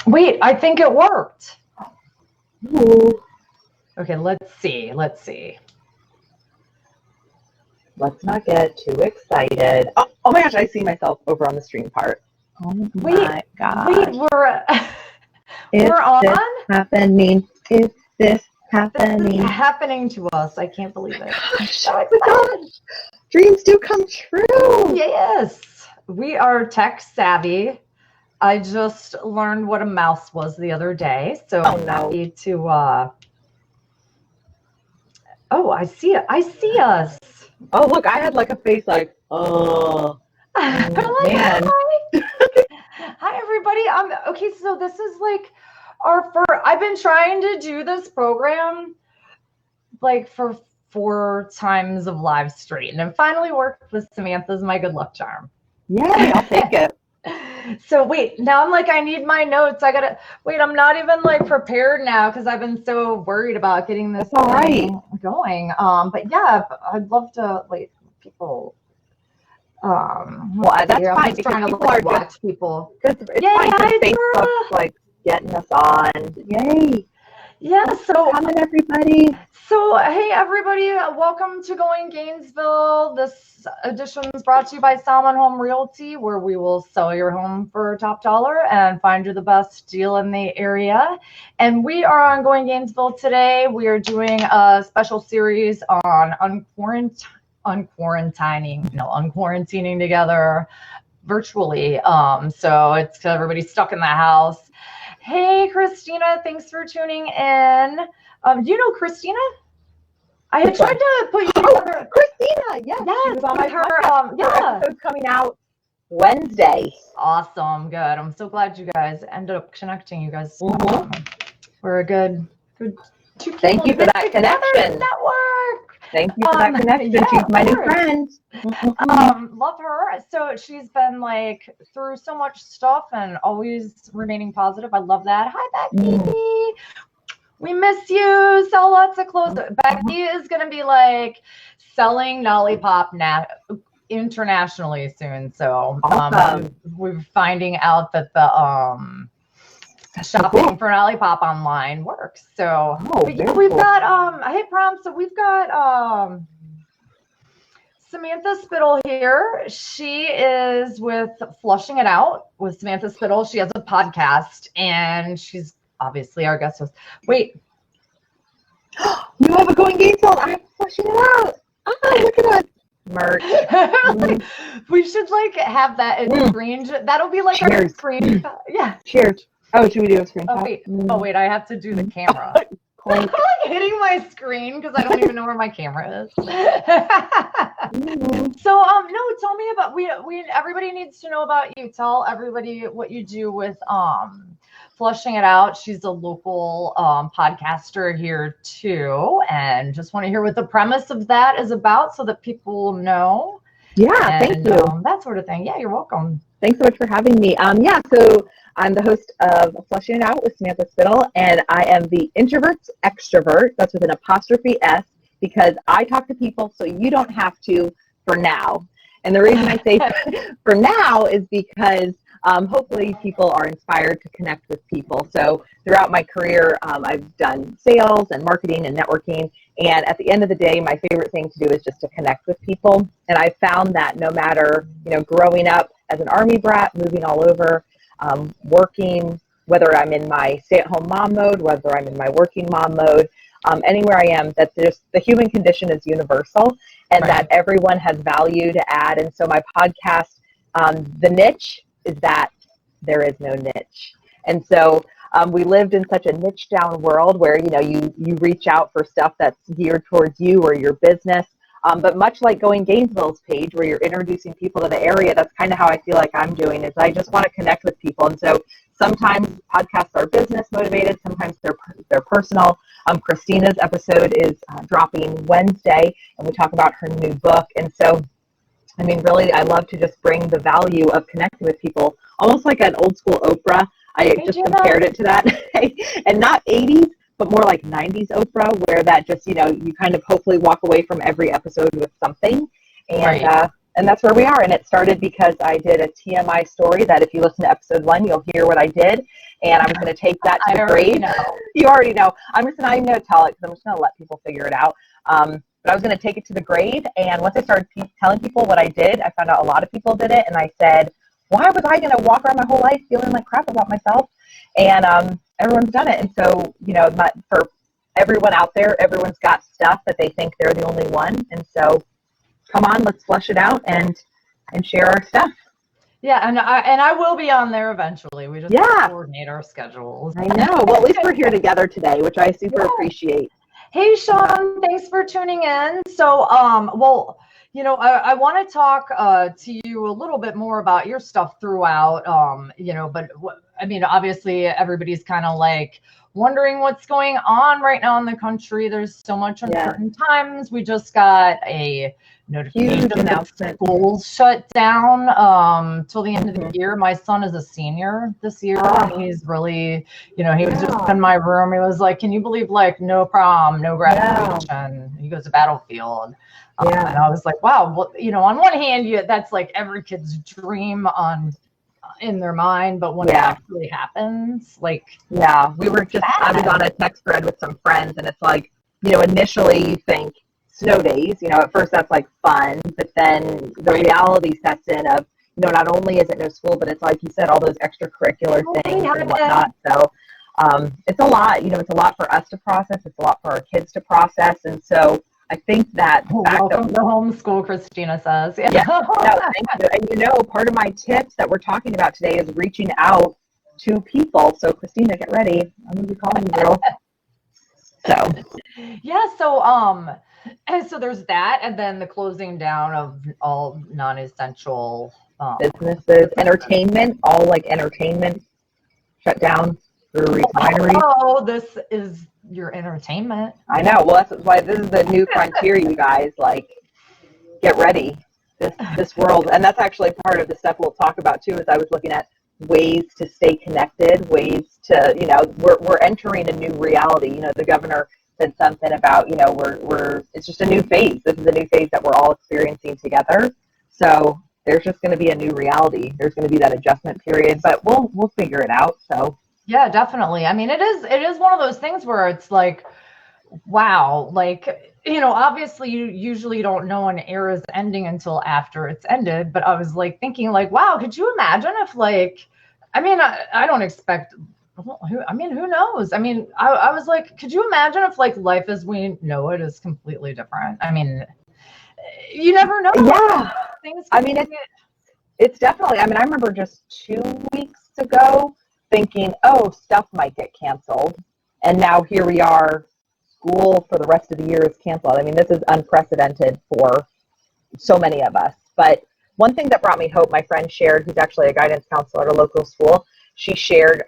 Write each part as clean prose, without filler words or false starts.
Wait, I think it worked. Ooh. Okay, let's see. Let's not get too excited. Oh my gosh, I see myself over on the stream part. Oh my gosh. Wait, we're on? Happening? Is this happening? This is happening to us. I can't believe it. Gosh, oh my gosh. Dreams do come true. Yes. We are tech savvy. I just learned what a mouse was the other day, so I'm happy to Oh, I see it. I see us. Oh, look, I had like a face like, oh, man. Hi, everybody. Okay, so this is like our first, I've been trying to do this program like for 4 times of live stream, and finally worked with Samantha's my good luck charm. Yeah, I'll take it. So wait, now I'm like, I need my notes. I gotta wait. I'm not even like prepared now because I've been so worried about getting this going. But yeah, I'd love to like people. Well, that's fine. I'm just trying to like watch people. It's fine. Facebook's like getting us on. Yay! Yeah. So come on, everybody. So, hey, everybody, welcome to Going Gainesville. This edition is brought to you by Salmon Home Realty, where we will sell your home for top dollar and find you the best deal in the area. And we are on Going Gainesville today. We are doing a special series on unquarantining together virtually. So it's everybody stuck in the house. Hey, Christina, thanks for tuning in. You know Christina? I had tried to put you together. Christina, yes. She was on my podcast. Yeah. Episode's coming out Wednesday. Awesome, good. I'm so glad you guys ended up connecting. You guys, we're a good two people. Thank you for that connection. Network. Thank you for that connection. Yeah, she's my new friend. Love her. So she's been like through so much stuff and always remaining positive. I love that. Hi, Becky. We miss you. Sell lots of clothes. Becky is going to be like selling Lollipop internationally soon. So we're finding out that the shopping for Lollipop online works. So we've got hey Prom. So we've got Samantha Spittle here. She is with Flushing It Out with Samantha Spittle. She has a podcast and she's obviously our guest host. Wait. You have a Going Gainesville. I'm Flushing It Out. Oh, look at that. Merch. We should like have that in screen. That'll be like our screen. Yeah. Cheers. Oh, should we do a screenshot? Oh wait, I have to do the camera. I'm like hitting my screen because I don't even know where my camera is. So no, tell me about we everybody needs to know about you. Tell everybody what you do with Flushing It Out. She's a local podcaster here too, and just want to hear what the premise of that is about so that people know. Yeah, thank you. That sort of thing. Yeah, you're welcome. Thanks so much for having me. Yeah, so I'm the host of Flushing It Out with Samantha Spittle, and I am the introvert's extrovert. That's with an apostrophe S, because I talk to people so you don't have to for now. And the reason I say for now is because hopefully people are inspired to connect with people. So throughout my career, I've done sales and marketing and networking. And at the end of the day, my favorite thing to do is just to connect with people. And I found that no matter, growing up as an Army brat, moving all over, working, whether I'm in my stay-at-home mom mode, whether I'm in my working mom mode, anywhere I am, that the human condition is universal and that everyone has value to add. And so my podcast, the niche is that there is no niche. And so we lived in such a niche down world where, you reach out for stuff that's geared towards you or your business. But much like Going Gainesville's page where you're introducing people to the area, that's kind of how I feel like I'm doing is I just want to connect with people. And so sometimes podcasts are business motivated, sometimes they're personal. Christina's episode is dropping Wednesday and we talk about her new book. And so, really, I love to just bring the value of connecting with people, almost like an old school Oprah. I just compared it to that. And not 80s, but more like 90s Oprah, where that just, you kind of hopefully walk away from every episode with something. And that's where we are. And it started because I did a TMI story that if you listen to episode 1, you'll hear what I did. and I was going to take that to the grade. You already know. I'm just not even going to tell it because I'm just going to let people figure it out. But I was going to take it to the grade, and once I started telling people what I did, I found out a lot of people did it, and I said, why was I going to walk around my whole life feeling like crap about myself? And everyone's done it. And so, for everyone out there, everyone's got stuff that they think they're the only one. And so come on, let's flush it out and share our stuff. Yeah, and I will be on there eventually. We just coordinate our schedules. I know. Well, at least we're here together today, which I super appreciate. Hey, Sean, thanks for tuning in. So, I want to talk to you a little bit more about your stuff throughout, but obviously everybody's kind of like wondering what's going on right now in the country. There's so much uncertain times. We just got a notification that schools shut down till the end of the year. My son is a senior this year, and he's really, he was just in my room. He was like, can you believe, like, no prom, no graduation? He goes to Battlefield. And I was like, wow. Well, on one hand, that's like every kid's dream in their mind, but when it actually happens, like, I was on a text thread with some friends, and it's like, initially you think snow days, at first that's like fun, but then the reality sets in of, not only is it no school, but it's like you said, all those extracurricular things and whatnot. So it's a lot, it's a lot for us to process. It's a lot for our kids to process. And so I think that welcome to homeschool, Christina says. Thank you. And part of my tips that we're talking about today is reaching out to people. So Christina, get ready. I'm gonna be calling you, girl. So there's that, and then the closing down of all non-essential businesses, entertainment, all like entertainment shut down. Oh, this is your entertainment. I know. Well, that's why this is the new frontier, you guys. Like, get ready. This world, and that's actually part of the stuff we'll talk about too. Is I was looking at ways to stay connected, ways to, we're entering a new reality. The governor said something about, it's just a new phase. This is a new phase that we're all experiencing together. So there's just going to be a new reality. There's going to be that adjustment period, but we'll figure it out. So. Yeah, definitely. I mean, it is one of those things where it's like, wow, like, obviously you usually don't know an era is ending until after it's ended. But I was like thinking like, wow, could you imagine if like, I don't expect, who knows? I was like, could you imagine if like life as we know it is completely different? You never know. Yeah. It's definitely, I remember just 2 weeks ago thinking, stuff might get canceled. And now here we are, school for the rest of the year is canceled. This is unprecedented for so many of us. But one thing that brought me hope, my friend shared, who's actually a guidance counselor at a local school, she shared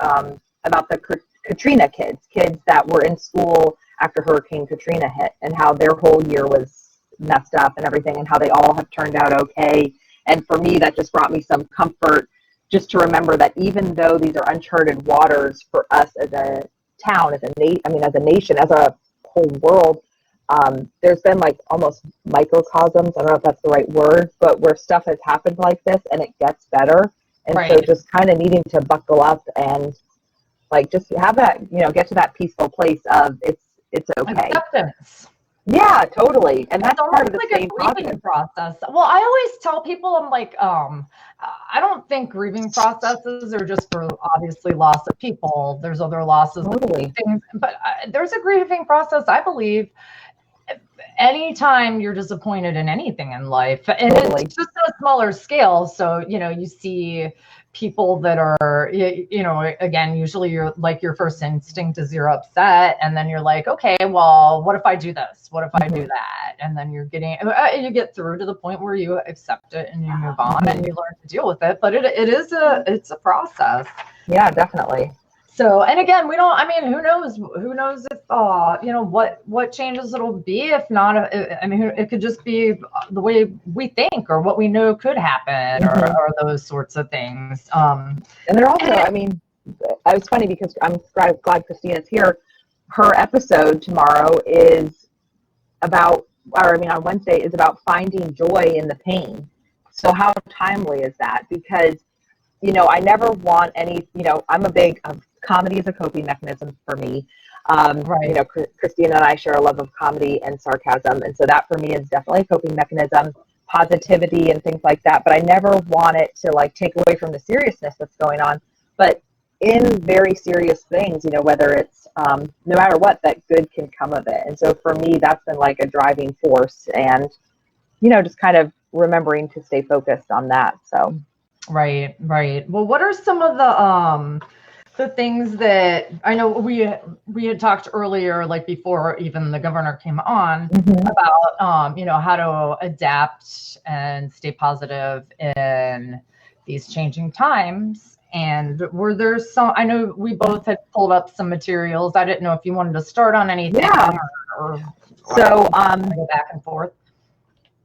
about the Katrina kids that were in school after Hurricane Katrina hit, and how their whole year was messed up and everything, and how they all have turned out okay. And for me, that just brought me some comfort, just to remember that even though these are uncharted waters for us as a town, as a nation, as a whole world, there's been like almost microcosms, I don't know if that's the right word, but where stuff has happened like this and it gets better. And so just kind of needing to buckle up and like just have that, get to that peaceful place of it's okay. Acceptance. Yeah, totally. And that's part of the like same process. Well, I always tell people, I'm like, I don't think grieving processes are just for obviously loss of people. There's other losses, things, but there's a grieving process, I believe, anytime you're disappointed in anything in life. And it's just on a smaller scale. So, you see people that are, again, usually your first instinct is you're upset, and then you're like, okay, well, what if I do this? What if I do that? And then you get through to the point where you accept it and you move on and you learn to deal with it. But it's a process. Yeah, definitely. So, and again, who knows if, what changes it'll be. If not, it could just be the way we think or what we know could happen or those sorts of things. And they're also, it was funny because I'm glad Christina's here. Her episode tomorrow is about, on Wednesday is about finding joy in the pain. So how timely is that? Because I never want any, I'm comedy is a coping mechanism for me. Right. You know, Christina and I share a love of comedy and sarcasm. And so that for me is definitely a coping mechanism, positivity and things like that. But I never want it to like take away from the seriousness that's going on. But in very serious things, you know, whether it's no matter what, that good can come of it. And so for me, that's been like a driving force, and, you know, just kind of remembering to stay focused on that. So. Right. Well, what are some of the things that I know we had talked earlier, like before even the governor came on, about you know, how to adapt and stay positive in these changing times. And were there some, I know we both had pulled up some materials. I didn't know if you wanted to start on anything, or so go back and forth.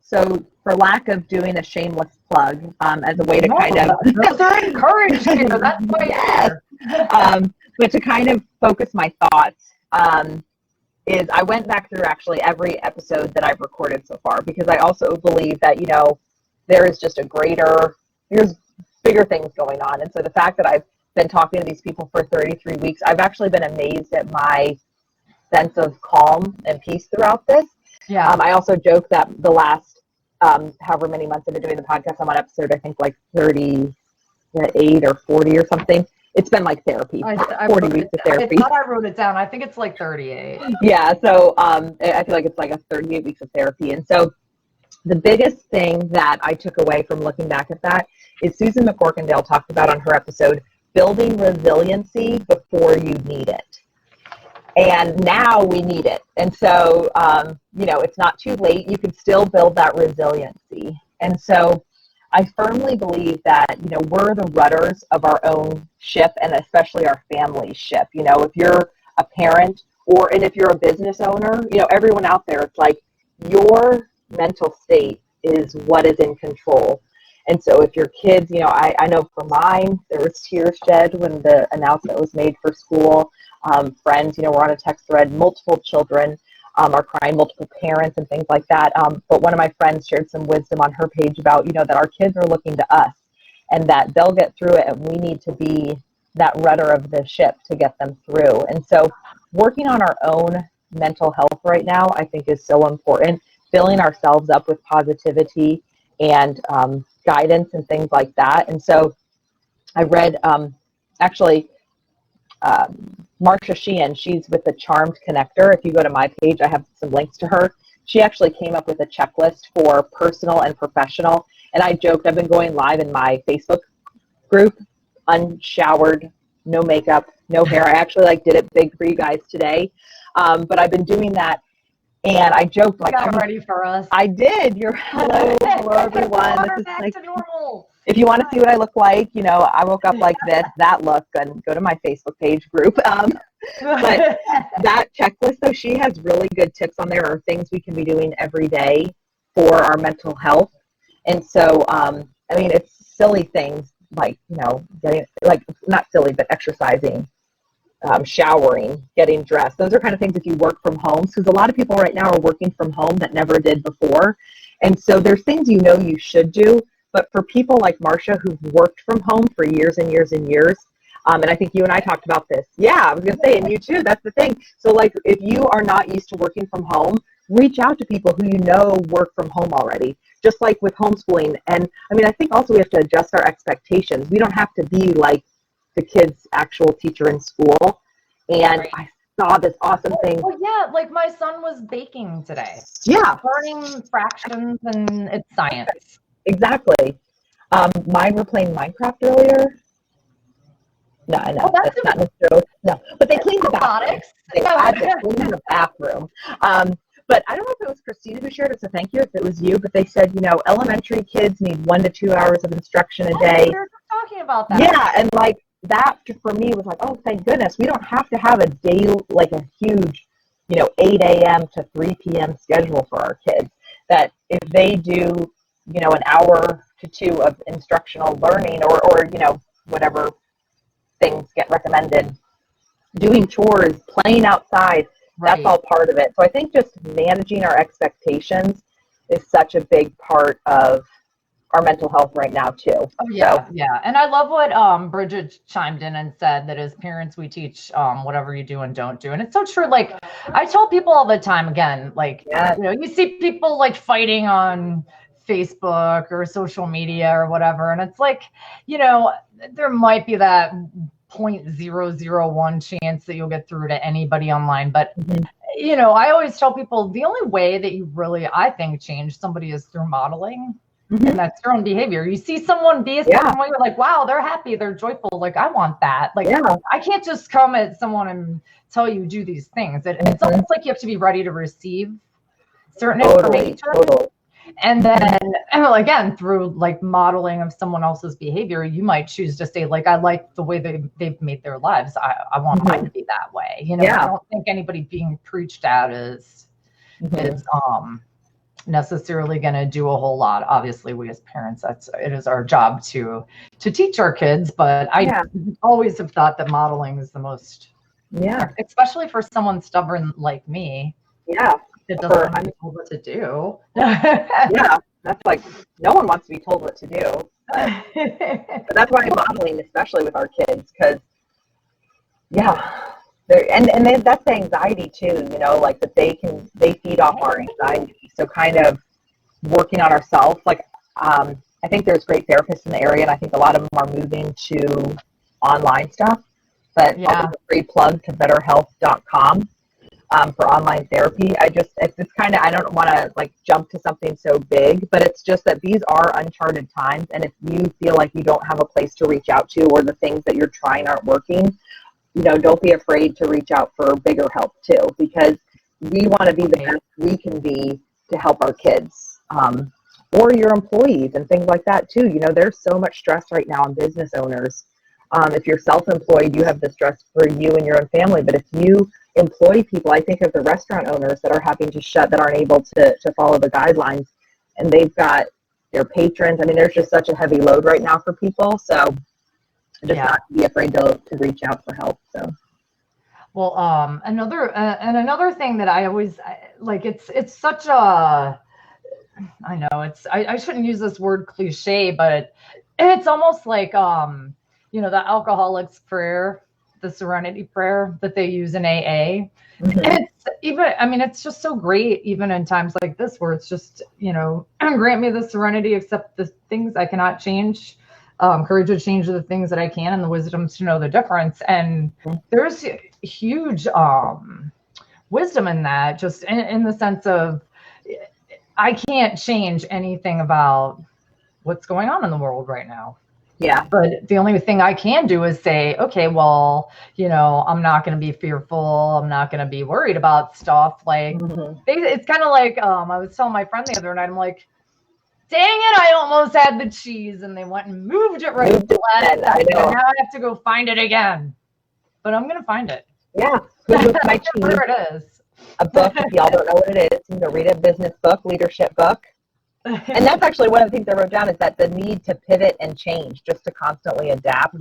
So for lack of doing a shameless plug, as a way to kind of those are encouraged here. That's why yes. But to kind of focus my thoughts, is I went back through actually every episode that I've recorded so far, because I also believe that, you know, there is just there's bigger things going on. And so the fact that I've been talking to these people for 33 weeks, I've actually been amazed at my sense of calm and peace throughout this. Yeah. I also joke that the last, however many months I've been doing the podcast, I'm on episode, I think like 38 or 40 or something. It's been like therapy, 40 weeks of therapy. I thought I wrote it down. I think it's like 38. Yeah. So I feel like it's like a 38 weeks of therapy. And so the biggest thing that I took away from looking back at that is Susan McCorkindale talked about on her episode, building resiliency before you need it. And now we need it. And so, you know, it's not too late. You can still build that resiliency. And so I firmly believe that, you know, we're the rudders of our own ship, and especially our family's ship. You know, if you're a parent and if you're a business owner, you know, everyone out there, it's like your mental state is what is in control. And so if your kids, you know, I know for mine, there was tears shed when the announcement was made for school. Friends, you know, we're on a text thread, multiple children are crying, multiple parents and things like that. But one of my friends shared some wisdom on her page about, you know, that our kids are looking to us and that they'll get through it, and we need to be that rudder of the ship to get them through. And so working on our own mental health right now, I think, is so important, filling ourselves up with positivity and guidance and things like that. And so I read Marsha Sheehan, she's with the Charmed Connector. If you go to my page, I have some links to her. She actually came up with a checklist for personal and professional. And I joked, I've been going live in my Facebook group, unshowered, no makeup, no hair. I actually did it big for you guys today. But I've been doing that. And I joked you got ready for us. I did. Hello everyone. This is back to normal. If you want to see what I look like, you know, I woke up like this, that look, and go to my Facebook page group. But that checklist, though, she has really good tips on there, or things we can be doing every day for our mental health. And so, I mean, it's silly things like, you know, getting, like, not silly, but exercising, showering, getting dressed. Those are kind of things if you work from home, because a lot of people right now are working from home that never did before. And so there's things you know you should do. But for people like Marsha, who've worked from home for years and years and years, and I think you and I talked about this. Yeah, I was going to say, and you too, that's the thing. So like, if you are not used to working from home, reach out to people who you know work from home already, just like with homeschooling. And I mean, I think also we have to adjust our expectations. We don't have to be like the kid's actual teacher in school. And right. I saw this awesome thing. Well, yeah, like my son was baking today. Yeah. Learning fractions, and it's science. Exactly. Mine were playing Minecraft earlier. No, I know. That's not necessarily. No, but they cleaned the bathroom. They had to clean the bathroom. But I don't know if it was Christina who shared it, so thank you if it was you. But they said, you know, elementary kids need 1 to 2 hours of instruction a day. We were talking about that. Yeah, and like that for me was like, oh, thank goodness. We don't have to have a day, like a huge, you know, 8 a.m. to 3 p.m. schedule for our kids. That if they do, you know, an hour to 2 of instructional learning or you know, whatever things get recommended, doing chores, playing outside, right. That's all part of it. So I think just managing our expectations is such a big part of our mental health right now too. Oh yeah, yeah. And I love what Bridget chimed in and said, that as parents we teach whatever you do and don't do. And it's so true. Like I tell people all the time, again, like you see people like fighting on Facebook or social media or whatever, and it's like, there might be that 0.001 chance that you'll get through to anybody online, but I always tell people the only way that you really, I think, change somebody is through modeling. And that's your own behavior. You see someone be a certain way, you're like, wow, they're happy, they're joyful. Like, I want that. Like, I can't just come at someone and tell you do these things. It's almost like you have to be ready to receive certain information. And then, again, through like modeling of someone else's behavior, you might choose to say, like, I like the way they've made their lives. I want mine to be that way. I don't think anybody being preached at is necessarily going to do a whole lot. Obviously, we as parents, it is our job to teach our kids, but I always have thought that modeling is the most, especially for someone stubborn like me. It doesn't want to be told what to do. That's like, no one wants to be told what to do. But that's why I'm modeling, especially with our kids, because and that's anxiety too, like that they feed off our anxiety. So kind of working on ourselves, like I think there's great therapists in the area, and I think a lot of them are moving to online stuff. But I'll give a free plug to betterhealth.com for online therapy. It's kind of, I don't want to like jump to something so big, but it's just that these are uncharted times, and if you feel like you don't have a place to reach out to, or the things that you're trying aren't working, don't be afraid to reach out for bigger help too, because we want to be the best we can be to help our kids, or your employees and things like that too. There's so much stress right now on business owners. If you're self-employed, you have the stress for you and your own family. But if you employ people, I think of the restaurant owners that are having to shut, that aren't able to follow the guidelines, and they've got their patrons. I mean, there's just such a heavy load right now for people. So just not be afraid to reach out for help. So, well, another thing that I always like, it's such a, I know I shouldn't use this word cliche, but it's almost like the alcoholics prayer, the serenity prayer that they use in AA. It's just so great, even in times like this, where it's just, grant me the serenity, accept the things I cannot change, courage to change the things that I can, and the wisdom to know the difference. And there's huge wisdom in that, just in the sense of, I can't change anything about what's going on in the world right now. But the only thing I can do is say, okay, well, I'm not going to be fearful. I'm not going to be worried about stuff. Like, it's kind of like, I was telling my friend the other night, I'm like, dang it, I almost had the cheese, and they went and moved it right to the last second. Now I have to go find it again. But I'm going to find it. My cheese. Where it is. A book, if y'all don't know what it is, you can go read a business book, leadership book. And that's actually one of the things I wrote down, is that the need to pivot and change, just to constantly adapt,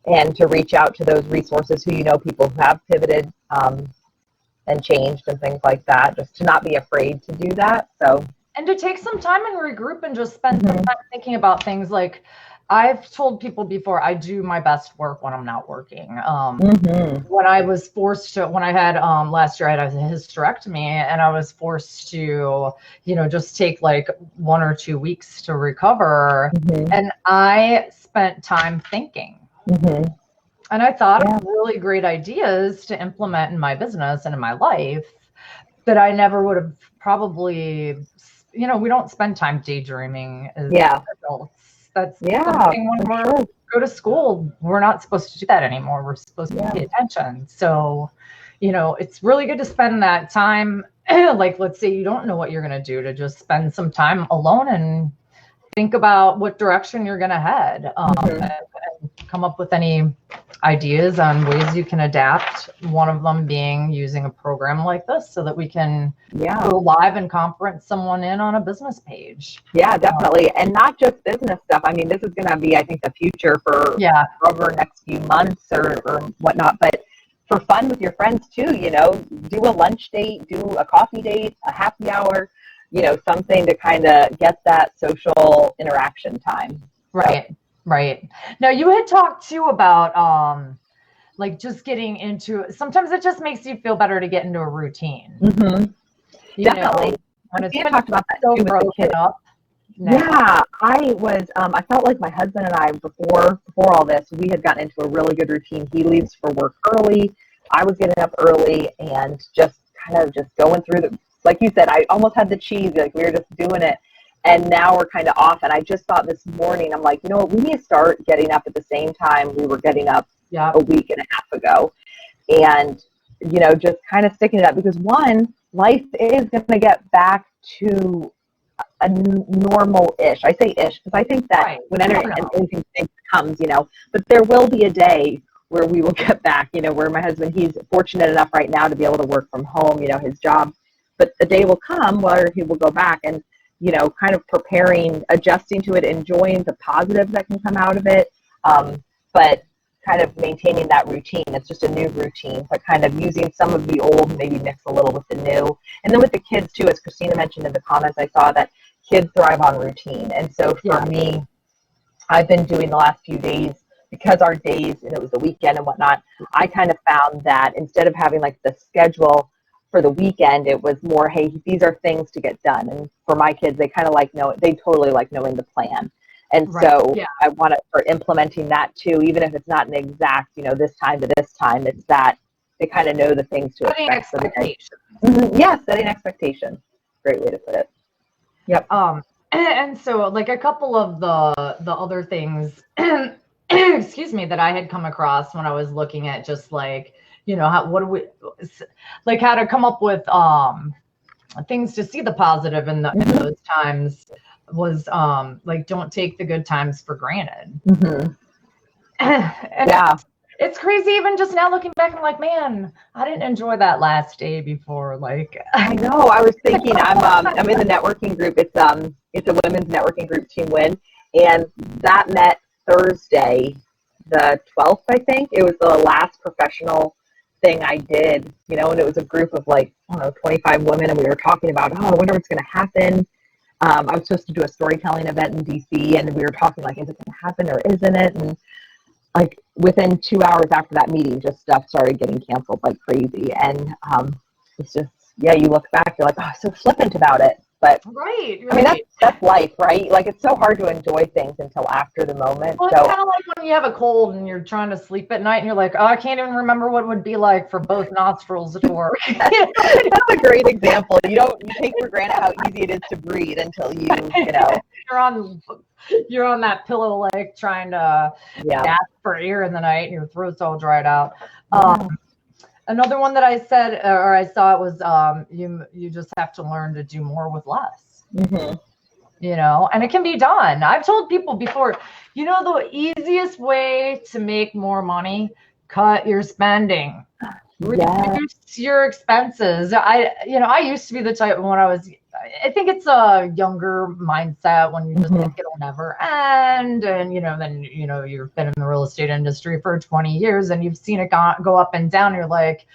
and to reach out to those resources who, people who have pivoted and changed and things like that, just to not be afraid to do that. So, and to take some time and regroup and just spend some time thinking about things. Like, I've told people before, I do my best work when I'm not working. When I was forced to, when I had, last year I had a hysterectomy, and I was forced to, just take like 1 or 2 weeks to recover. And I spent time thinking. And I thought of really great ideas to implement in my business and in my life that I never would have probably, we don't spend time daydreaming as adults. That's something when we go to school, we're not supposed to do that anymore. We're supposed to pay attention. So, it's really good to spend that time. Like, let's say you don't know what you're going to do, to just spend some time alone and think about what direction you're going to head, and come up with any ideas on ways you can adapt. One of them being using a program like this so that we can go live and conference someone in on a business page. Definitely. And not just business stuff. I mean, this is going to be, I think, the future for over the next few months or whatnot, but for fun with your friends too, do a lunch date, do a coffee date, a happy hour, something to kind of get that social interaction time. Right. Now you had talked too about like just getting into, sometimes it just makes you feel better to get into a routine. Mm-hmm. Definitely. When it's been talked about that so too with the broken kids. up. No. Yeah, I felt like my husband and I, before all this, we had gotten into a really good routine. He leaves for work early. I was getting up early and just kind of just going through like you said, I almost had the cheese, like we were just doing it. And now we're kind of off. And I just thought this morning, I'm like, we need to start getting up at the same time we were getting up a week and a half ago. And, just kind of sticking it up because one, life is going to get back to a normal-ish. I say ish because I think that when anything comes, but there will be a day where we will get back, where my husband, he's fortunate enough right now to be able to work from home, his job, but the day will come where he will go back and, kind of preparing, adjusting to it, enjoying the positives that can come out of it, but kind of maintaining that routine. It's just a new routine, but kind of using some of the old, maybe mix a little with the new. And then with the kids too, as Christina mentioned in the comments, I saw that kids thrive on routine. And so for me, I've been doing the last few days, because our days, and it was the weekend and whatnot, I kind of found that instead of having like the schedule for the weekend, it was more, hey, these are things to get done. And for my kids, they kind of they totally like knowing the plan. And so I want to start implementing that too, even if it's not an exact, this time to this time, it's that they kind of know the things to expect for the day. Mm-hmm. Yeah, setting expectations. Great way to put it. Yep. And so like a couple of the other things, excuse me, that I had come across when I was looking at just like, how to come up with things to see the positive in those times was like, don't take the good times for granted. Mm-hmm. And it's crazy even just now looking back, I'm like, man, I didn't enjoy that last day before. Like, I know, I was thinking, I'm in the networking group. It's a women's networking group, Team Win, and that met Thursday, the 12th, I think. It was the last professional thing I did, and it was a group of 25 women, and we were talking about, I wonder what's going to happen. I was supposed to do a storytelling event in DC, and we were talking like, is it going to happen or isn't it? And like within 2 hours after that meeting, just stuff started getting canceled like crazy. And it's just, you look back, you're like, oh, so flippant about it. But I mean, that's life, right? Like, it's so hard to enjoy things until after the moment. Well, it's kind of like when you have a cold and you're trying to sleep at night and you're like, oh, I can't even remember what it would be like for both nostrils to work. That's a great example. You take for granted how easy it is to breathe until you're on that pillow, like trying to gasp for air in the night and your throat's all dried out. Another one that I said, or I saw, it was you just have to learn to do more with less. Mm-hmm. And it can be done. I've told people before, the easiest way to make more money, cut your spending, reduce your expenses. I used to be the type when I think it's a younger mindset when you just think it'll never end. And, then, you've been in the real estate industry for 20 years and you've seen it go up and down. You're like,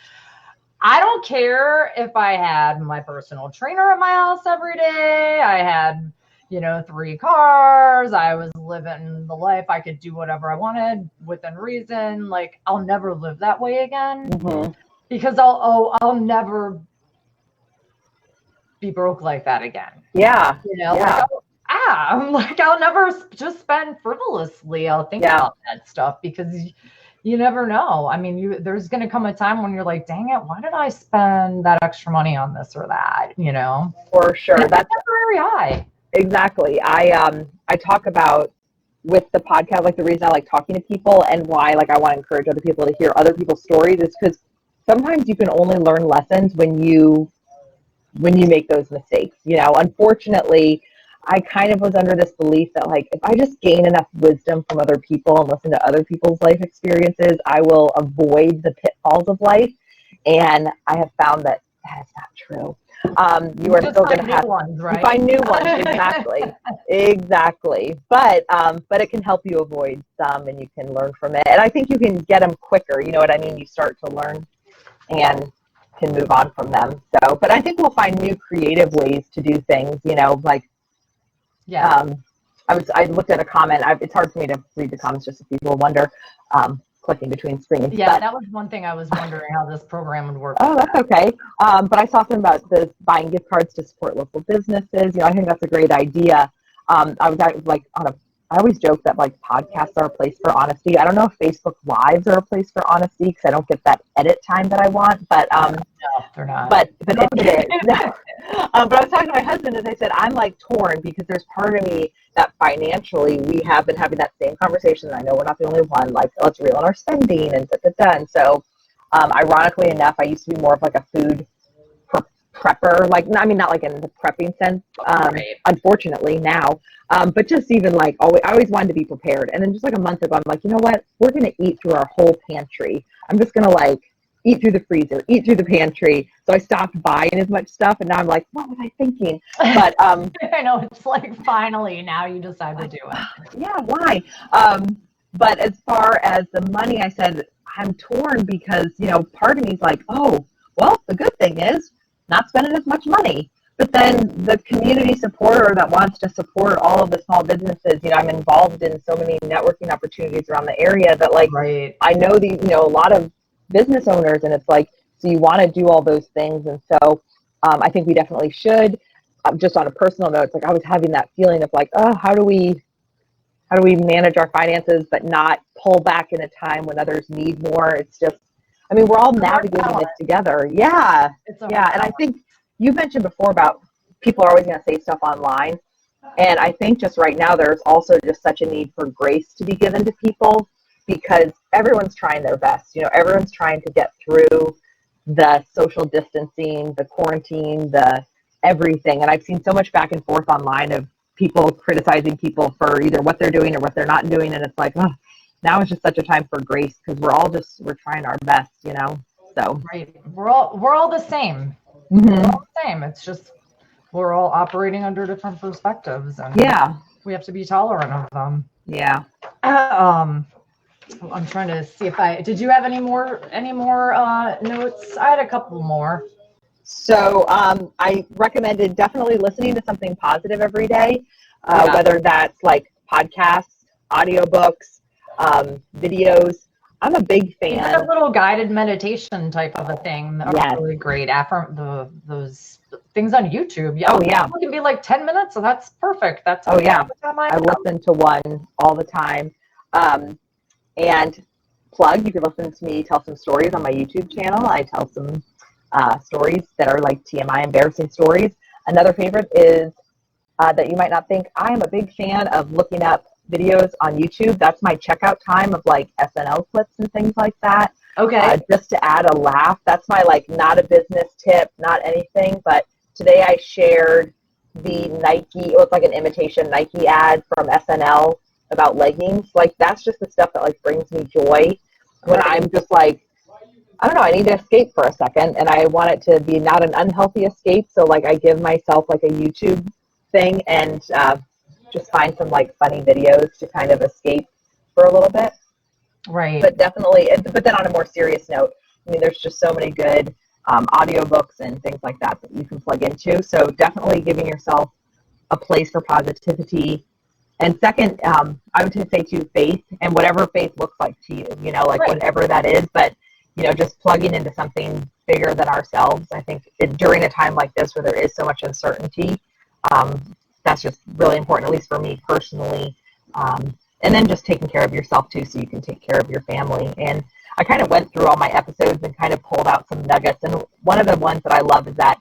I don't care if I had my personal trainer at my house every day. I had, 3 cars. I was living the life. I could do whatever I wanted within reason. Like, I'll never live that way again because I'll never be broke like that again. Yeah. I'm like, I'll never just spend frivolously. I'll think about that stuff because you never know. I mean, there's going to come a time when you're like, dang it, why did I spend that extra money on this or that? For sure. That's temporary high. Exactly. I talk about with the podcast, like the reason I like talking to people and why like I want to encourage other people to hear other people's stories is because sometimes you can only learn lessons when you make those mistakes. Unfortunately, I kind of was under this belief that like, if I just gain enough wisdom from other people and listen to other people's life experiences, I will avoid the pitfalls of life. And I have found that is not true. You are still going to have ones, right? Find new ones. Exactly. But it can help you avoid some and you can learn from it. And I think you can get them quicker. You know what I mean? You start to learn and can move on from them. So, but I think we'll find new creative ways to do things, like, Yeah. I looked at a comment. It's hard for me to read the comments just if people wonder, clicking between screens. Yeah, but, that was one thing I was wondering how this program would work. Oh, that's okay. But I saw something about the buying gift cards to support local businesses. I think that's a great idea. I always joke that like podcasts are a place for honesty. I don't know if Facebook Lives are a place for honesty because I don't get that edit time that I want. But No, they're not. But it is. No. But I was talking to my husband and I said I'm like torn because there's part of me that financially we have been having that same conversation. And I know we're not the only one. Like, let's reel in our spending and and so. Ironically enough, I used to be more of like a food prepper, not like in the prepping sense, Right. unfortunately now, but just even like I always wanted to be prepared. And then just like a month ago, I'm like, you know what? We're going to eat through our whole pantry. I'm just going to like eat through the freezer, eat through the pantry. So I stopped buying as much stuff. And now I'm like, what was I thinking? But I know, it's like finally now you decide to do it. yeah, why? But as far as the money, I said, I'm torn because, part of me is like, oh, well, the good thing is not spending as much money. But then the community supporter that wants to support all of the small businesses, I'm involved in so many networking opportunities around the area that like, Right. I know a lot of business owners, and it's like, so you want to do all those things. And so I think we definitely should. Just on a personal note, it's like I was having that feeling of like, oh, how do we manage our finances but not pull back in a time when others need more? It's just, we're all navigating this together. Yeah. Yeah. And I think you mentioned before about people are always going to say stuff online. And I think just right now, there's also just such a need for grace to be given to people because everyone's trying their best. Everyone's trying to get through the social distancing, the quarantine, the everything. And I've seen so much back and forth online of people criticizing people for either what they're doing or what they're not doing. And it's like, oh, now is just such a time for grace because we're trying our best, so. Right. We're all the same. Mm-hmm. We're all the same. It's just, we're all operating under different perspectives and yeah, we have to be tolerant of them. Yeah. I'm trying to see did you have any more notes? I had a couple more. So I recommended definitely listening to something positive every day, Yeah. whether that's like podcasts, audiobooks, videos. I'm a big fan. Even a little guided meditation type of a thing are Yes. really great. Those things on YouTube. Yeah. Oh, yeah. It can be like 10 minutes, so that's perfect. That's Oh, yeah. I listen to one all the time. And plug, you can listen to me tell some stories on my YouTube channel. I tell some stories that are like TMI embarrassing stories. Another favorite is that you might not think. I am a big fan of looking up videos on YouTube. That's my checkout time of like SNL clips and things like that. Okay. Just to add a laugh. That's my like not a business tip, not anything. But today I shared the Nike, it was like an imitation Nike ad from SNL about leggings. Like that's just the stuff that like brings me joy when I'm just like, I don't know, I need to escape for a second and I want it to be not an unhealthy escape. So like I give myself like a YouTube thing and just find some like funny videos to kind of escape for a little bit. Right. But definitely, but then on a more serious note, there's just so many good audiobooks and things like that you can plug into. So definitely giving yourself a place for positivity. And second, I would say too, faith and whatever faith looks like to you, like Right. whatever that is, but just plugging into something bigger than ourselves. I think during a time like this where there is so much uncertainty, that's just really important, at least for me personally. And then just taking care of yourself too, so you can take care of your family. And I kind of went through all my episodes and kind of pulled out some nuggets. And one of the ones that I love is that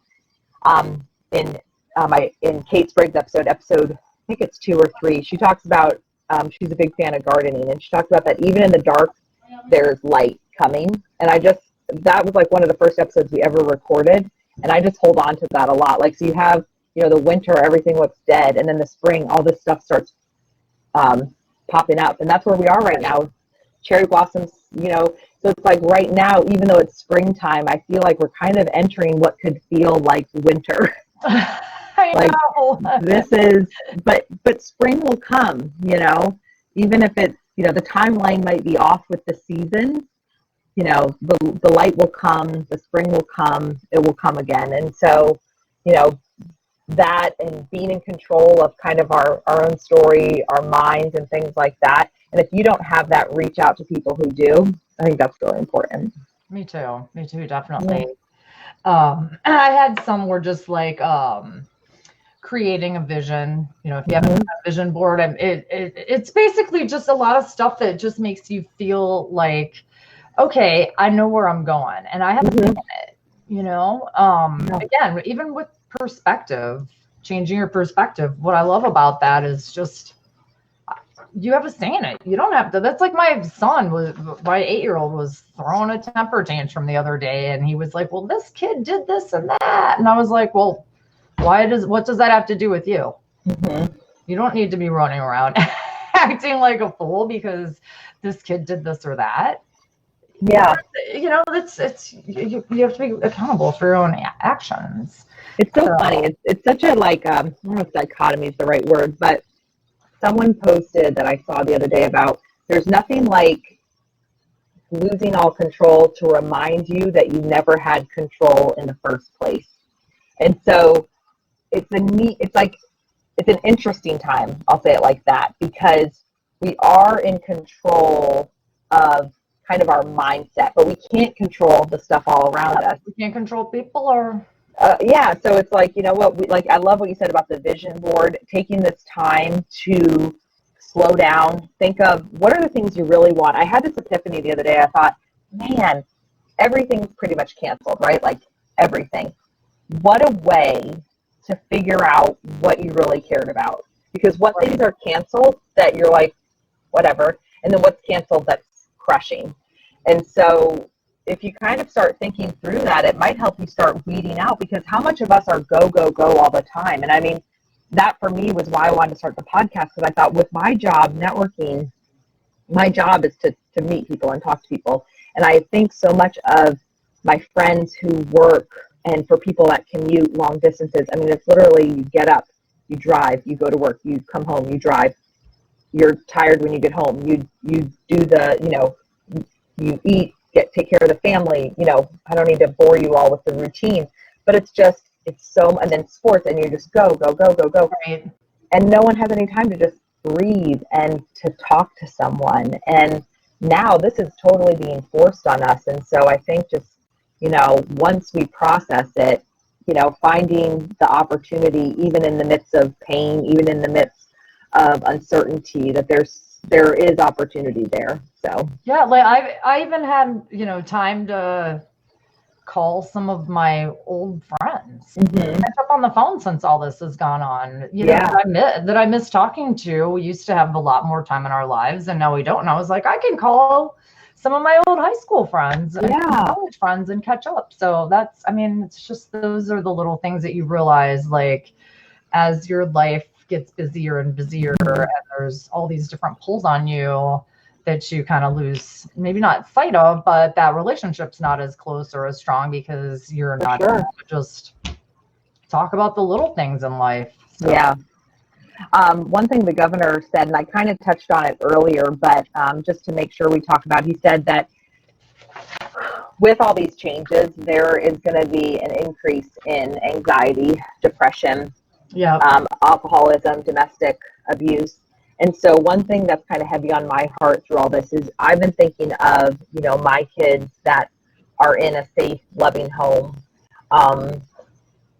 in Kate Sprague's episode, I think it's 2 or 3, she talks about she's a big fan of gardening, and she talks about that even in the dark, there's light coming. And that was like one of the first episodes we ever recorded, and I just hold on to that a lot. Like, so you have, the winter, everything looks dead, and then the spring, all this stuff starts popping up, and that's where we are right now. Cherry blossoms, so it's like right now, even though it's springtime, I feel like we're kind of entering what could feel like winter. I know. This is, but spring will come, even if it's, the timeline might be off with the seasons, the light will come, the spring will come, it will come again. And so, that and being in control of kind of our own story, our minds and things like that. And if you don't have that, reach out to people who do. I think that's really important. Me too, definitely. And I had some were just like creating a vision. If you have a vision board, and it's basically just a lot of stuff that just makes you feel like, okay, I know where I'm going, and I have a plan in it. Again, even with perspective, changing your perspective. What I love about that is just you have a say in it. You don't have to. That's like my 8-year-old was throwing a temper tantrum the other day, and he was like, well, this kid did this and that. And I was like, well, what does that have to do with you? You don't need to be running around acting like a fool because this kid did this or that. Yeah. You have to be accountable for your own actions. It's so funny. It's such a I don't know if dichotomy is the right word, but someone posted that I saw the other day about there's nothing like losing all control to remind you that you never had control in the first place. And so it's an interesting time, I'll say it like that, because we are in control of kind of our mindset, but we can't control the stuff all around us. We can't control people or... yeah, so it's like, I love what you said about the vision board, taking this time to slow down, think of what are the things you really want. I had this epiphany the other day. I thought, man, everything's pretty much canceled, right? Like everything. What a way to figure out what you really cared about. Because what things are canceled that you're like, whatever, and then what's canceled that's crushing. And so if you kind of start thinking through that, it might help you start weeding out, because how much of us are go, go, go all the time? And I mean, that for me was why I wanted to start the podcast, because I thought with my job, networking, my job is to meet people and talk to people. And I think so much of my friends who work, and for people that commute long distances, I mean, it's literally you get up, you drive, you go to work, you come home, you drive, you're tired when you get home, you do the, you eat, take care of the family. I don't need to bore you all with the routine, but it's so, and then sports, and you just go, go, go, go, go. Right. And no one has any time to just breathe and to talk to someone. And now this is totally being forced on us. And so I think just, once we process it, finding the opportunity, even in the midst of pain, even in the midst of uncertainty, that there is opportunity there. So yeah, like I even had time to call some of my old friends, catch up on the phone since all this has gone on. That I miss talking to. We used to have a lot more time in our lives, and now we don't. And I was like, I can call some of my old high school friends and college friends and catch up. So it's just, those are the little things that you realize, like, as your life gets busier and busier, and there's all these different pulls on you, that you kind of lose, maybe not sight of, but that relationship's not as close or as strong because you're not able to just talk about the little things in life. So. Yeah. One thing the governor said, and I kind of touched on it earlier, but just to make sure we talk about, he said that with all these changes, there is going to be an increase in anxiety, depression, alcoholism, domestic abuse. And so one thing that's kind of heavy on my heart through all this is I've been thinking of, my kids that are in a safe, loving home.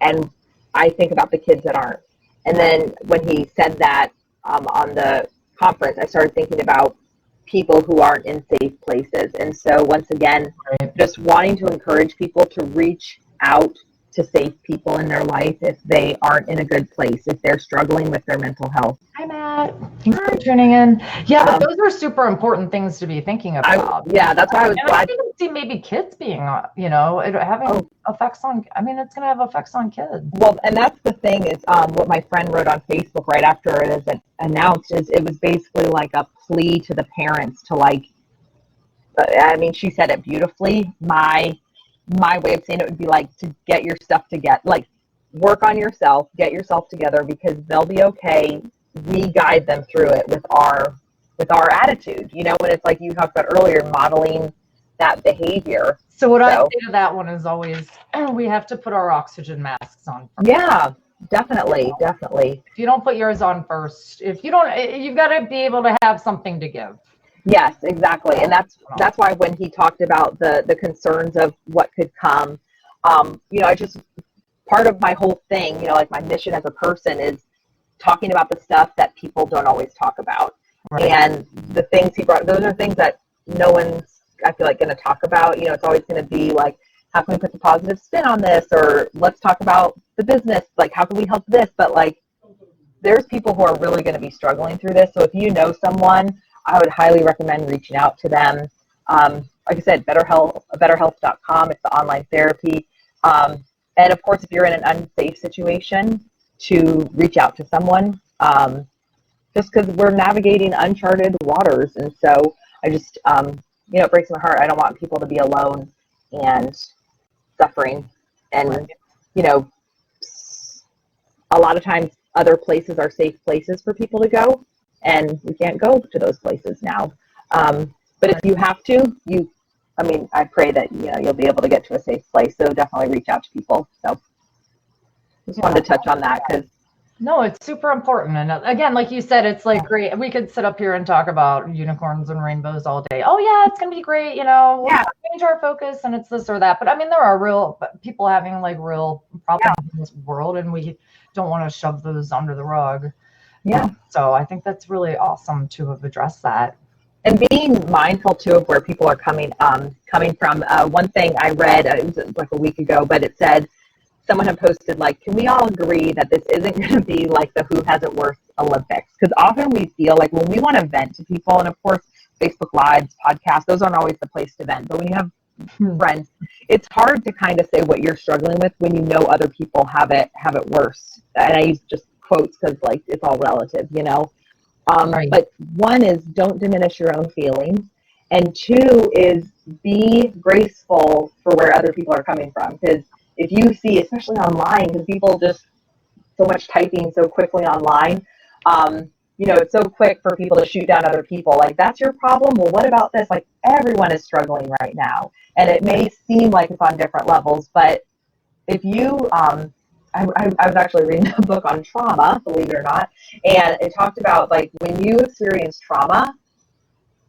And I think about the kids that aren't. And then when he said that on the conference, I started thinking about people who aren't in safe places. And so once again, just wanting to encourage people to reach out to safe people in their life if they aren't in a good place, if they're struggling with their mental health. Hi, Matt. Thanks for tuning in. Yeah, but those are super important things to be thinking about. That's why I was glad. I can see maybe kids being, having effects on, it's going to have effects on kids. Well, and that's the thing is what my friend wrote on Facebook right after it is announced is it was basically like a plea to the parents to she said it beautifully. My way of saying it would be like to get your stuff together, like work on yourself, get yourself together, because they'll be okay. We guide them through it with our attitude, and it's like you talked about earlier, modeling that behavior. So what I say to that one is always, we have to put our oxygen masks on first. Yeah, definitely. If you don't put yours on first, if you don't, you've got to be able to have something to give. Yes, exactly. And that's why when he talked about the concerns of what could come, I just, part of my whole thing, like my mission as a person is talking about the stuff that people don't always talk about. Right. And the things he brought, those are things that no one's, I feel like, going to talk about. It's always going to be like, how can we put the positive spin on this? Or let's talk about the business. Like, how can we help this? But like, there's people who are really going to be struggling through this. So if you know someone, I would highly recommend reaching out to them. Like I said, betterhealth.com. It's the online therapy. And of course, if you're in an unsafe situation, to reach out to someone, just because we're navigating uncharted waters. And so I just, it breaks my heart. I don't want people to be alone and suffering. And, a lot of times other places are safe places for people to go, and we can't go to those places now. But if you have to, I pray that, you'll be able to get to a safe place. So definitely reach out to people. So just wanted to touch on that because. No, it's super important. And again, like you said, it's like great. We could sit up here and talk about unicorns and rainbows all day. Oh yeah, it's going to be great. We'll change our focus and it's this or that. But I mean, there are real people having like real problems in this world, and we don't want to shove those under the rug. Yeah. So I think that's really awesome to have addressed that. And being mindful too of where people are coming from. One thing I read, it was like a week ago, but it said, someone had posted, like, can we all agree that this isn't going to be like the Who Has It Worse Olympics? Because often we feel like when we want to vent to people, and of course, Facebook Lives, podcasts, those aren't always the place to vent. But when you have friends, it's hard to kind of say what you're struggling with when you know other people have it worse. And I use just quotes because, like, it's all relative, Right. But one is, don't diminish your own feelings. And two is, be graceful for where other people are coming from. Because if you see, especially online, because people just so much typing so quickly online, it's so quick for people to shoot down other people. Like, that's your problem. Well, what about this? Like, everyone is struggling right now. And it may seem like it's on different levels, but if you, I was actually reading a book on trauma, believe it or not, and it talked about, like, when you experience trauma,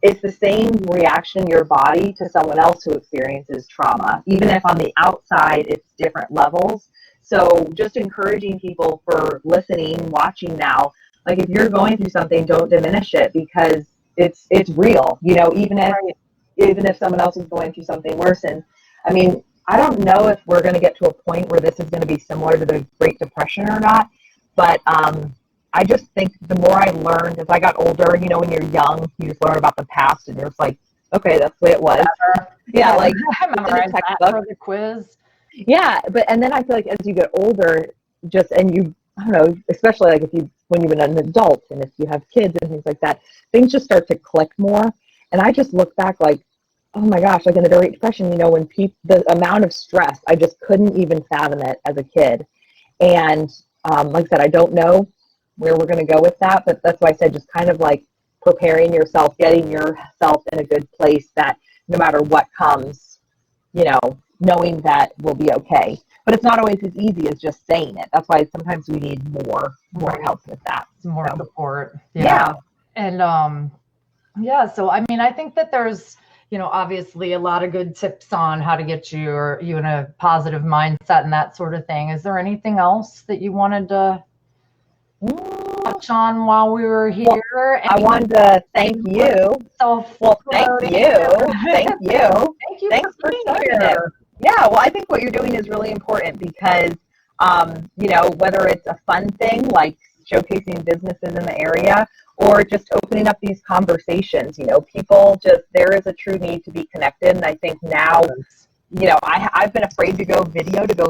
it's the same reaction in your body to someone else who experiences trauma, even if on the outside it's different levels. So just encouraging people for listening, watching now, like, if you're going through something, don't diminish it, because it's real, even if someone else is going through something worse. And I mean, I don't know if we're going to get to a point where this is going to be similar to the Great Depression or not, but I just think the more I learned as I got older, when you're young, you just learn about the past, and you're just like, okay, that's the way it was. Yeah, like I memorized that for the quiz. Yeah, and then I feel like as you get older, I don't know, especially like when you've been an adult and if you have kids and things like that, things just start to click more. And I just look back like, oh my gosh, like in the Great Depression, when the amount of stress, I just couldn't even fathom it as a kid. And like I said, I don't know where we're going to go with that, but that's why I said just kind of like preparing yourself, getting yourself in a good place that no matter what comes, knowing that we'll be okay. But it's not always as easy as just saying it. That's why sometimes we need more help with that. More support. Yeah. And so I mean, I think that there's, obviously a lot of good tips on how to get you in a positive mindset and that sort of thing. Is there anything else that you wanted to touch on while we were here? Well, I wanted to thank you. Thank you. Thanks for starting it. Yeah, well, I think what you're doing is really important because, whether it's a fun thing like showcasing businesses in the area or just opening up these conversations, there is a true need to be connected. And I think now, I've been afraid to go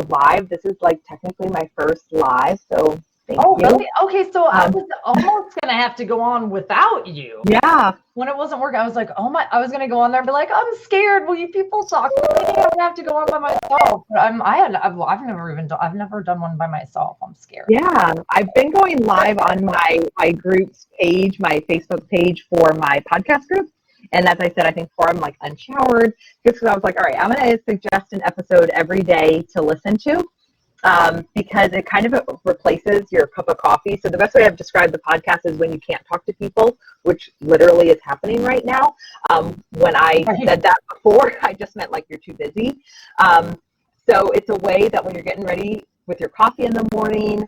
live. This is like technically my first live, so thank you. Really? Okay, so I was almost going to have to go on without you. Yeah. When it wasn't working, I was like, I was going to go on there and be like, I'm scared. Will you people talk to me? I'm going to have to go on by myself. But I've never done one by myself. I'm scared. Yeah. I've been going live on my group's page, my Facebook page for my podcast group. And as I said, I think before I'm like unshowered, just because I was like, all right, I'm going to suggest an episode every day to listen to. Because it kind of replaces your cup of coffee. So the best way I've described the podcast is when you can't talk to people, which literally is happening right now. When I said that before, I just meant like you're too busy. So it's a way that when you're getting ready with your coffee in the morning,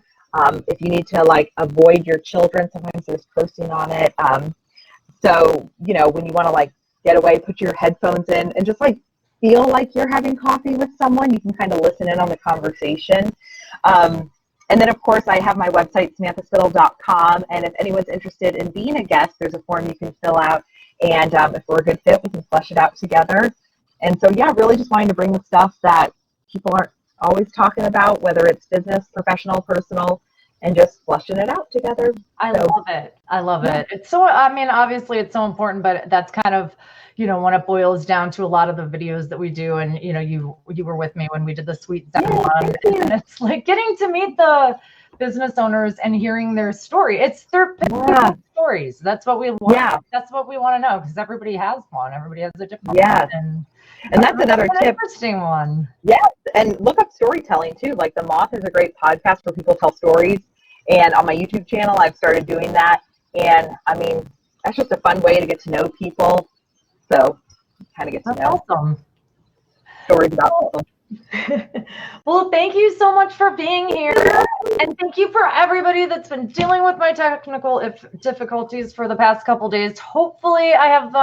if you need to like avoid your children, sometimes there's posting on it. So, you know, when you want to like get away, put your headphones in and just like feel like you're having coffee with someone, you can kind of listen in on the conversation. And then, of course, I have my website, samanthaspittle.com. And if anyone's interested in being a guest, there's a form you can fill out. And if we're a good fit, we can flesh it out together. And so, yeah, really just wanting to bring the stuff that people aren't always talking about, whether it's business, professional, personal, and just fleshing it out together. I love it. I love it. It's so, I mean, obviously it's so important, but that's kind of, you know, when it boils down to a lot of the videos that we do, and, you know, you were with me when we did the Sweet Seven one, and it's like getting to meet the business owners and hearing their story. It's their stories. That's what we want. Yeah. That's what we want to know, because everybody has one. Everybody has a different one. And that's another tip. Interesting one. Yes. And look up storytelling too. Like The Moth is a great podcast where people tell stories. And on my YouTube channel, I've started doing that. And I mean, that's just a fun way to get to know people. So kind of get to know stories about people. Well, thank you so much for being here. And thank you for everybody that's been dealing with my technical difficulties for the past couple days. Hopefully I have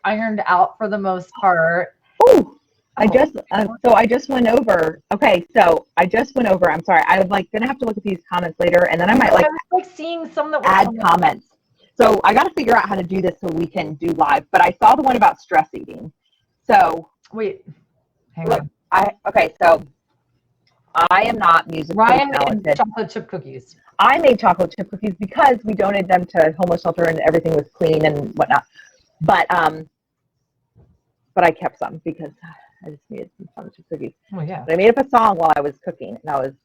ironed out for the most part. I just went over. Okay, so I just went over. I'm sorry. I'm like gonna have to look at these comments later, and then I might like seeing some that add comments. So I got to figure out how to do this so we can do live. But I saw the one about stress eating. So wait, hang on. So I am not musically talented. Made chocolate chip cookies. I made chocolate chip cookies because we donated them to homeless shelter and everything was clean and whatnot. But I kept some because I just needed some chocolate chip cookies. Oh yeah. But I made up a song while I was cooking, and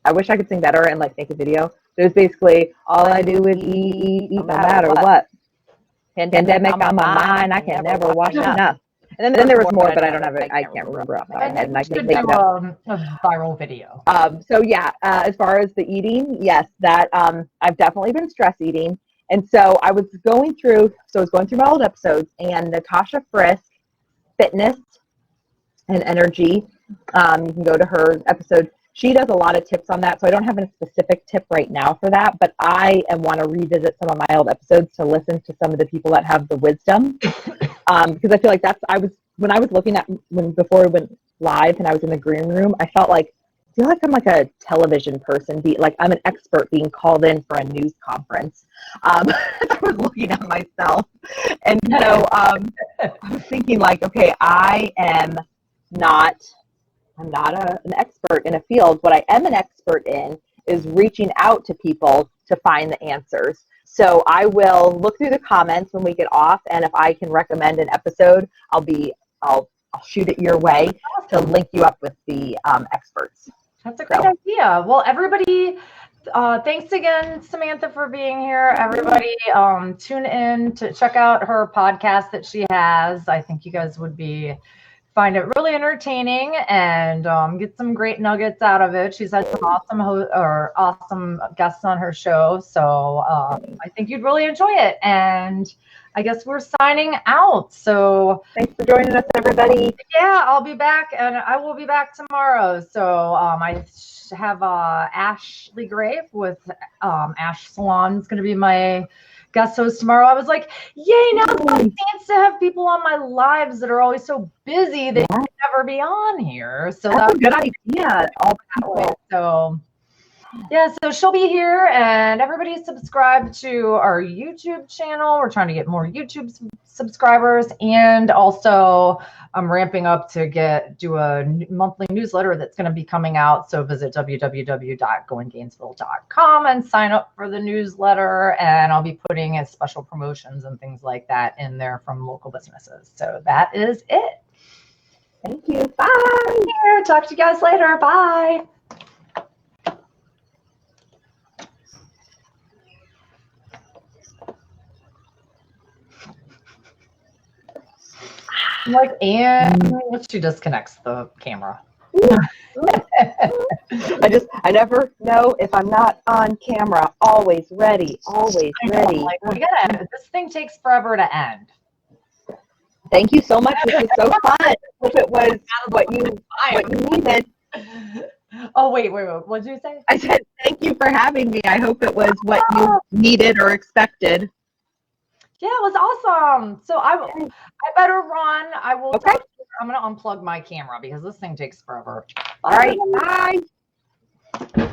I wish I could sing better and like make a video. It was basically all I do is eat no matter what. Pandemic on my mind, I can never wash enough. And then there was more, but I don't have it. I can't remember off the top of my head. And I can make a viral video. So yeah, as far as the eating, yes, that I've definitely been stress eating. And so I was going through my old episodes, and Natasha Frisk, Fitness and Energy. You can go to her episode. She does a lot of tips on that, so I don't have a specific tip right now for that, but I want to revisit some of my old episodes to listen to some of the people that have the wisdom, because I feel like when I was looking at, before we went live and I was in the green room, I feel like I'm like a television person, like I'm an expert being called in for a news conference. I was looking at myself, and so I was thinking like, okay, I'm not an expert in a field. What I am an expert in is reaching out to people to find the answers. So I will look through the comments when we get off, and if I can recommend an episode, I'll shoot it your way to link you up with the experts. That's a great idea. Well, everybody, thanks again, Samantha, for being here. Everybody, tune in to check out her podcast that she has. I think you guys would find it really entertaining and get some great nuggets out of it. She's had some awesome guests on her show. So I think you'd really enjoy it. And I guess we're signing out. So thanks for joining us, everybody. Yeah, I'll be back, and I will be back tomorrow. So I have Ashley Grave with Ash Salon is going to be my guest host tomorrow. I was like, yay, now it's my chance to have people on my lives that are always so busy they can never be on here. So that's a good idea. All that way. So yeah, so she'll be here, and everybody subscribe to our YouTube channel. We're trying to get more YouTube subscribers, and also I'm ramping up to do a monthly newsletter that's going to be coming out. So visit www.goinggainesville.com and sign up for the newsletter, and I'll be putting special promotions and things like that in there from local businesses. So that is it. Thank you. Bye. Talk to you guys later. Bye. I'm like, and she disconnects the camera. I never know if I'm not on camera. Always ready. Always ready. Like, this thing takes forever to end. Thank you so much. This was so fun. If it was what you needed. Oh, wait. What did you say? I said, thank you for having me. I hope it was what you needed or expected. Yeah, it was awesome. So I better run. I will. Okay. I'm going to unplug my camera because this thing takes forever. All right. Bye.